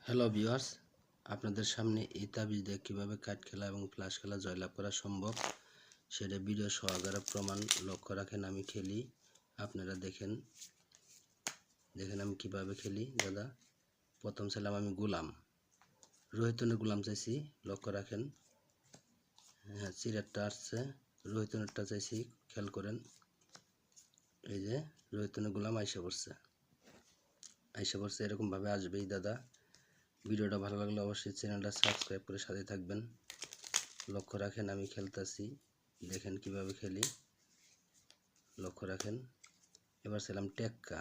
Hello viewers, আপনাদের সামনে এই তাবিজ দিয়ে কীভাবে কার্ড খেলা এবং ফ্লাশ খেলা জয়লাভ করা সম্ভব সেটা ভিডিও সহকারে প্রমাণ লক্ষ্য রাখেন। আমি খেলি, আপনারা দেখেন আমি কিভাবে খেলি। দাদা, প্রথম ছিলাম আমি গোলাম, রোহিতনের গোলাম চাইছি, লক্ষ্য রাখেন। হ্যাঁ, সিরাটটা আসছে, রোহিতনেরটা চাইছি, খেয়াল করেন। এই যে রোহিতনের গোলাম আইসা পড়ছে, এরকমভাবে আসবেই। দাদা, ভিডিওটা ভালো লাগলে অবশ্যই চ্যানেলটা সাবস্ক্রাইব করে সাথে থাকবেন। লক্ষ্য রাখেন আমি খেলতেছি, দেখেন কিভাবে খেলি, লক্ষ্য রাখেন। এবার ছিলাম টেক্কা,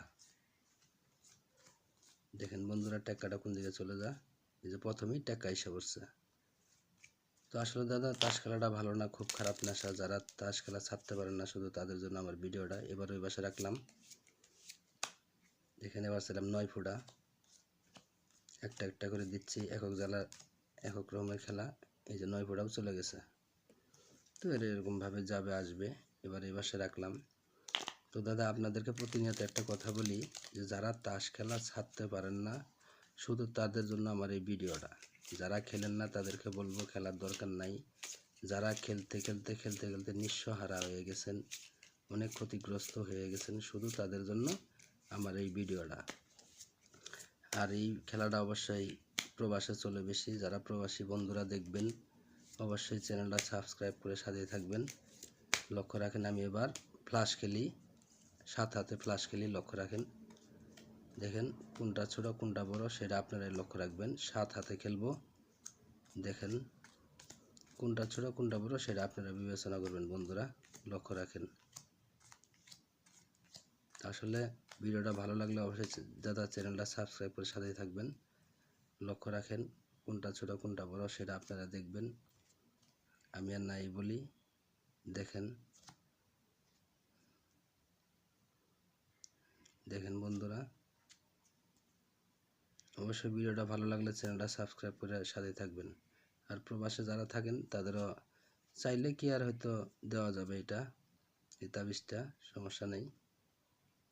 দেখেন বন্ধুরা টেক্কাটা কোন দিকে চলে যা। এই যে প্রথমেই টেক্কা এসে পড়ছে। তো আসলে দাদা, তাস খেলাটা ভালো না, খুব খারাপ নেশা। যারা তাস খেলা ছাড়তে পারেন না, শুধু তাদের জন্য আমার ভিডিওটা। এবার ওই পাশে রাখলাম, দেখেন। এবার ছিলাম 9 ফুটা, একটা একটা করে দিচ্ছি, একক জ্বালা একক রকমের খেলা। এই যে 9 ফুটাও চলে গেছে। তো এরকমভাবে যাবে আসবে। এবার এই পাশে রাখলাম। তো দাদা, আপনাদেরকে প্রতিনিয়ত একটা কথা বলি যে যারা তাস খেলা ছাড়তে পারেন না, শুধু তাদের জন্য আমার এই ভিডিওটা। যারা খেলেন না তাদেরকে বলবো খেলার দরকার নাই। যারা খেলতে খেলতে নিঃস্বহারা হয়ে গেছেন, অনেক ক্ষতিগ্রস্ত হয়ে গেছেন, শুধু তাদের জন্য আমার এই ভিডিওটা। আর এই খেলাটা অবশ্যই প্রবাসে চলে বেশি। যারা প্রবাসী বন্ধুরা দেখবেন, অবশ্যই চ্যানেলটা সাবস্ক্রাইব করে সাথে থাকবেন। লক্ষ্য রাখেন আমি এবার ফ্লাশ খেলি, 7 হাতে ফ্লাশ খেলি, লক্ষ্য রাখেন। দেখেন কোনটা ছোট কোনটা বড় সেটা আপনারাই লক্ষ্য রাখবেন। 7 হাতে খেলবো, দেখেন কোনটা ছোট কোনটা বড় সেটা আপনারা বিবেচনা করবেন বন্ধুরা, লক্ষ্য রাখেন। আসলে ভিডিওটা ভালো লাগলে অবশ্যই দাদা চ্যানেলটা সাবস্ক্রাইব করে সাথে থাকবেন। লক্ষ্য রাখেন কোনটা ছোট কোনটা বড় সেটা আপনারা দেখবেন, আমি আর নাই বলি। দেখেন বন্ধুরা, অবশ্যই ভিডিওটা ভালো লাগলে চ্যানেলটা সাবস্ক্রাইব করে সাথে থাকবেন। আর প্রবাসে যারা থাকেন তাদেরও চাইলে কি আর হয়তো দেওয়া যাবে এটা, এই তাবিজটা, সমস্যা নেই।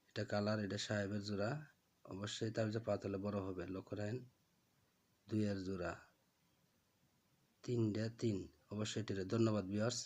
এটা কালার, এটা সাহেবের জোড়া। অবশ্যই তাবিজটা পাতলে বড় হবে, লক্ষ্য রাখেন। 2 এর জোড়া, 3 অবশ্যই এটা। ধন্যবাদ ভিউয়ার্স।